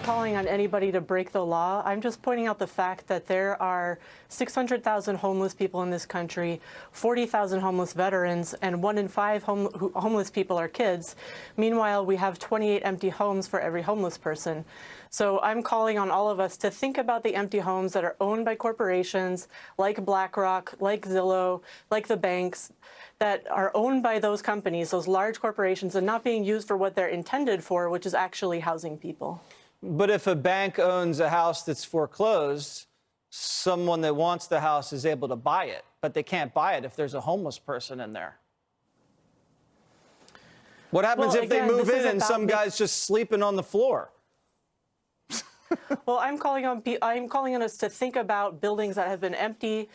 calling on anybody to break the law. I'm just pointing out the fact that there are 600,000 homeless people in this country, 40,000 homeless veterans, and 1 in 5 homeless people are kids. Meanwhile, we have 28 empty homes for every homeless person. So I'm calling on all of us to think about the empty homes that are owned by corporations like BlackRock, like Zillow, like the banks, that are owned by those companies, those large corporations, and not being used for what they're intended for, which is actually housing people. But if a bank owns a house that's foreclosed, someone that wants the house is able to buy it, but they can't buy it if there's a homeless person in there. What happens if they move in and some guy's just sleeping on the floor? Well, I'm calling on us to think about buildings that have been empty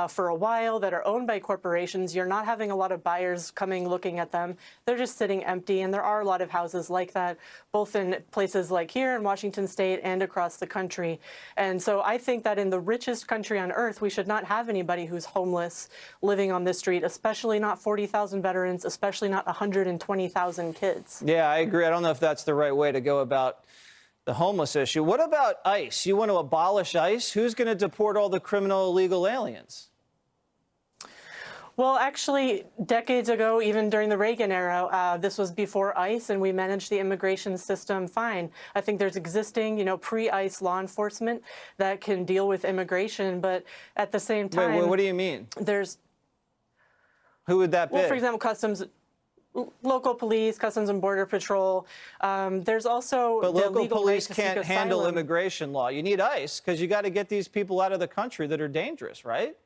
for a while, that are owned by corporations. You're not having a lot of buyers coming looking at them. They're just sitting empty, and there are a lot of houses like that, both in places like here in Washington State and across the country. And so I think that in the richest country on earth, we should not have anybody who's homeless living on this street, especially not 40,000 veterans, especially not 120,000 kids. Yeah, I agree. I don't know if that's the right way to go about the homeless issue. What about ICE? You want to abolish ICE? Who's going to deport all the criminal illegal aliens? Well, actually, decades ago, even during the Reagan era, this was before ICE, and we managed the immigration system fine. I think there's existing, pre-ICE law enforcement that can deal with immigration, but at the same time... Wait, what do you mean? Who would that be? Well, for example, Customs... Local police, Customs and Border Patrol. There's also but the local police right can't handle immigration law. You need ICE because you got to get these people out of the country that are dangerous, right?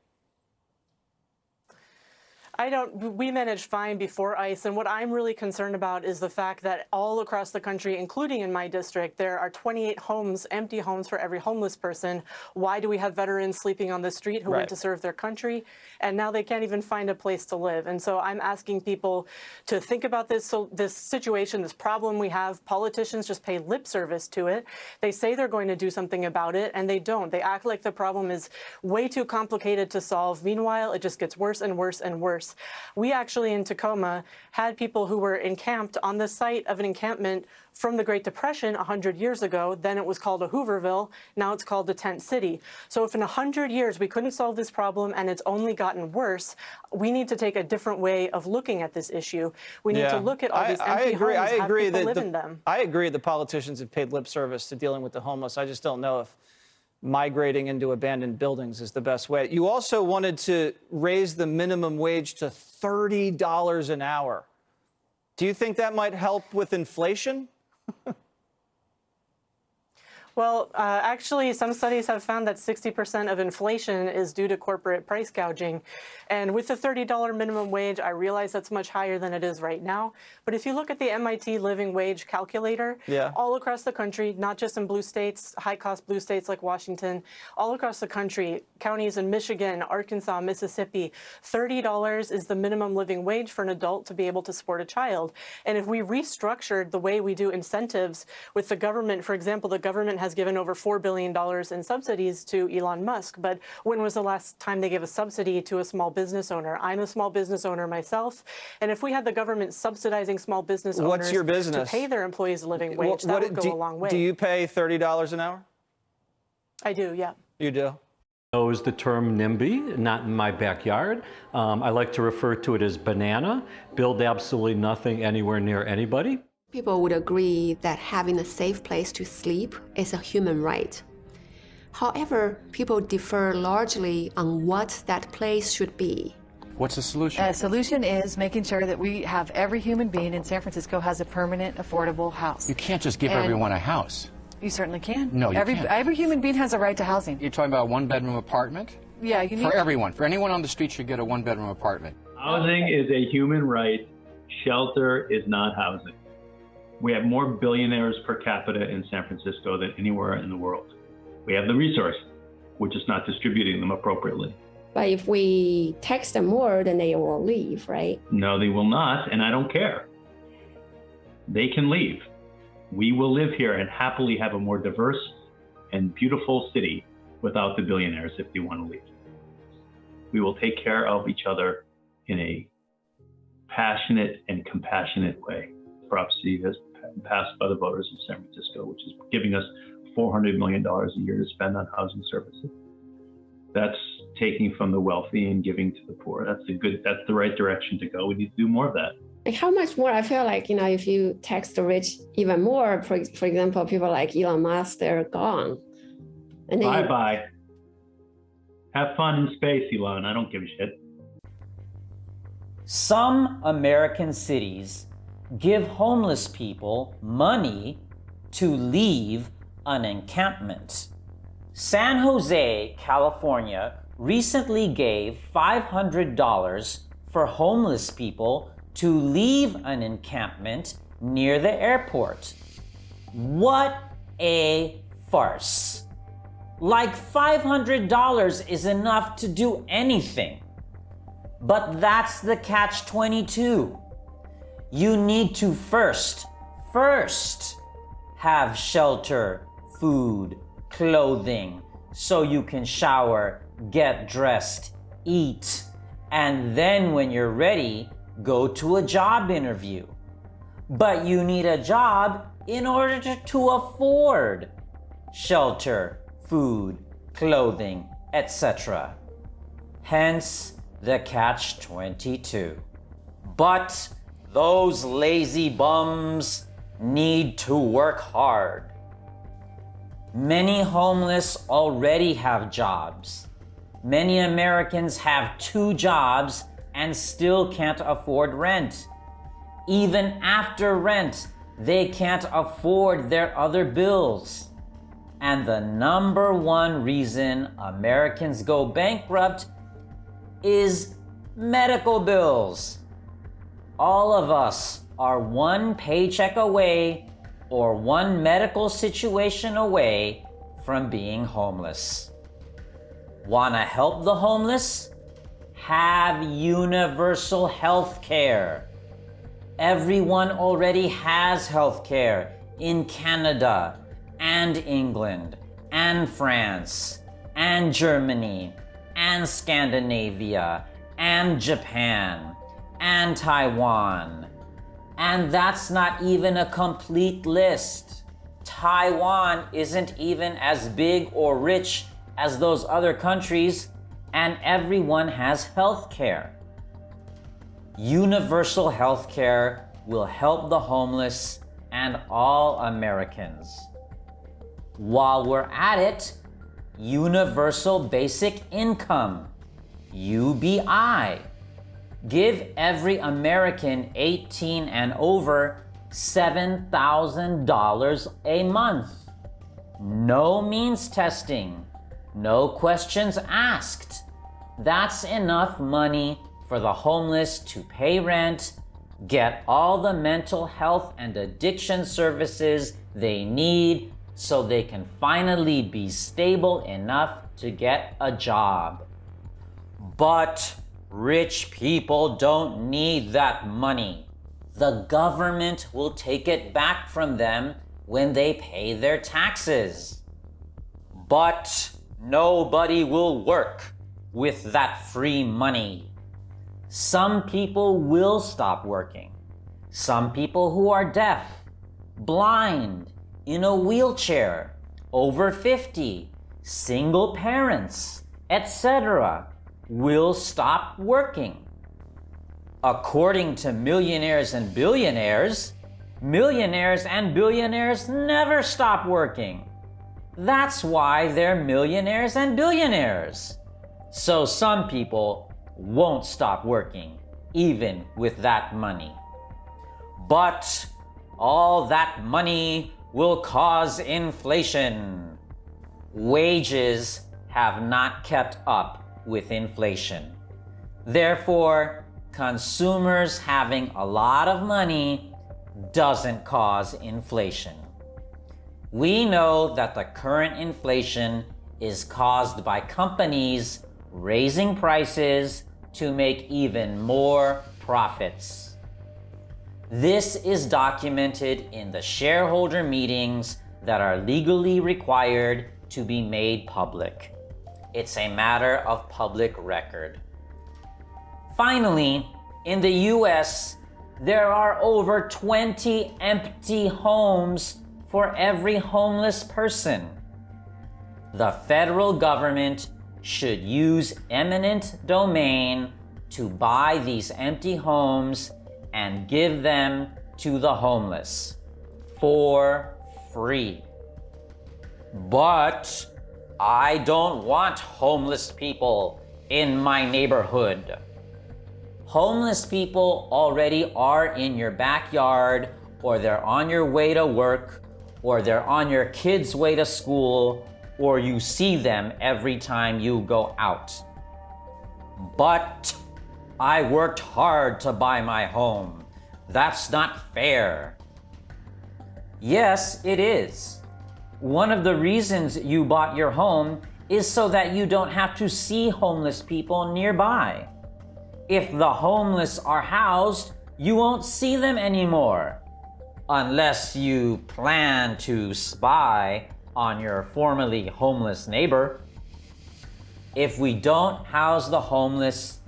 We managed fine before ICE, and what I'm really concerned about is the fact that all across the country, including in my district, there are 28 homes, empty homes for every homeless person. Why do we have veterans sleeping on the street who went to serve their country, and now they can't even find a place to live? And so I'm asking people to think about this situation, this problem we have. Politicians just pay lip service to it. They say they're going to do something about it, and they don't. They act like the problem is way too complicated to solve. Meanwhile, it just gets worse and worse and worse. We actually in Tacoma had people who were encamped on the site of an encampment from the Great Depression 100 years ago. Then it was called a Hooverville. Now it's called a tent city. So if in 100 years we couldn't solve this problem and it's only gotten worse, we need to take a different way of looking at this issue. We need to look at all these empty homes, have people live in them. I agree the politicians have paid lip service to dealing with the homeless. I just don't know if migrating into abandoned buildings is the best way. You also wanted to raise the minimum wage to $30 an hour. Do you think that might help with inflation? Well, actually, some studies have found that 60% of inflation is due to corporate price gouging. And with the $30 minimum wage, I realize that's much higher than it is right now. But if you look at the MIT living wage calculator, all across the country, not just in blue states, high-cost blue states like Washington, all across the country, counties in Michigan, Arkansas, Mississippi, $30 is the minimum living wage for an adult to be able to support a child. And if we restructured the way we do incentives with the government, for example, the government has given over $4 billion in subsidies to Elon Musk. But when was the last time they gave a subsidy to a small business owner? I'm a small business owner myself. And if we had the government subsidizing small business owners to pay their employees a living wage, that would go a long way. Do you pay $30 an hour? I do, yeah. You do? Knows the term NIMBY, not in my backyard. I like to refer to it as banana, build absolutely nothing anywhere near anybody. People would agree that having a safe place to sleep is a human right. However, people differ largely on what that place should be. What's the solution? The solution is making sure that we have every human being in San Francisco has a permanent, affordable house. You can't just give everyone a house. You certainly can. No, you can't. Every human being has a right to housing. You're talking about a one-bedroom apartment? Yeah, you need for everyone. For anyone on the street should get a one-bedroom apartment. Housing is a human right. Shelter is not housing. We have more billionaires per capita in San Francisco than anywhere in the world. We have the resources. We're just not distributing them appropriately. But if we tax them more, then they will leave, right? No, they will not, and I don't care. They can leave. We will live here and happily have a more diverse and beautiful city without the billionaires if they want to leave. We will take care of each other in a passionate and compassionate way. Prophecy has passed by the voters of San Francisco, which is giving us $400 million a year to spend on housing services. That's taking from the wealthy and giving to the poor. That's the right direction to go. We need to do more of that. Like how much more? I feel like, if you tax the rich even more, for example, people like Elon Musk, they're gone. And then Bye-bye. Have fun in space, Elon. I don't give a shit. Some American cities give homeless people money to leave an encampment. San Jose, California, recently gave $500 for homeless people to leave an encampment near the airport. What a farce. Like $500 is enough to do anything. But that's the catch-22. You need to first have shelter, food, clothing, so you can shower, get dressed, eat, and then when you're ready, go to a job interview. But you need a job in order to afford shelter, food, clothing, etc. Hence the catch-22. But those lazy bums need to work hard. Many homeless already have jobs. Many Americans have 2 jobs and still can't afford rent. Even after rent, they can't afford their other bills. And the number one reason Americans go bankrupt is medical bills. All of us are one paycheck away or one medical situation away from being homeless. Want to help the homeless? Have universal health care. Everyone already has health care in Canada and England and France and Germany and Scandinavia and Japan and Taiwan. And that's not even a complete list. Taiwan isn't even as big or rich as those other countries, and everyone has health care. Universal health care will help the homeless and all Americans. While we're at it, universal basic income, UBI. Give every American 18 and over $7,000 a month. No means testing, no questions asked. That's enough money for the homeless to pay rent, get all the mental health and addiction services they need so they can finally be stable enough to get a job. But rich people don't need that money. The government will take it back from them when they pay their taxes. But nobody will work with that free money. Some people will stop working. Some people who are deaf, blind, in a wheelchair, over 50, single parents, etc., will stop working. According to millionaires and billionaires never stop working. That's why they're millionaires and billionaires. So some people won't stop working, even with that money. But all that money will cause inflation. Wages have not kept up with inflation. Therefore, consumers having a lot of money doesn't cause inflation. We know that the current inflation is caused by companies raising prices to make even more profits. This is documented in the shareholder meetings that are legally required to be made public. It's a matter of public record. Finally, in the US, there are over 20 empty homes for every homeless person. The federal government should use eminent domain to buy these empty homes and give them to the homeless for free. But I don't want homeless people in my neighborhood. Homeless people already are in your backyard, or they're on your way to work, or they're on your kids' way to school, or you see them every time you go out. But I worked hard to buy my home. That's not fair. Yes, it is. One of the reasons you bought your home is so that you don't have to see homeless people nearby. If the homeless are housed, you won't see them anymore. Unless you plan to spy on your formerly homeless neighbor. If we don't house the homeless,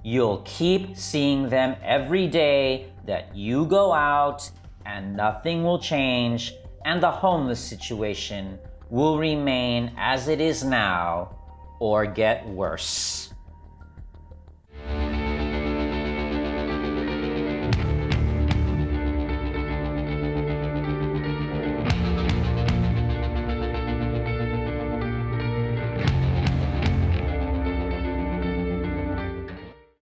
you'll keep seeing them every day that you go out, and nothing will change, and the homeless situation will remain as it is now or get worse.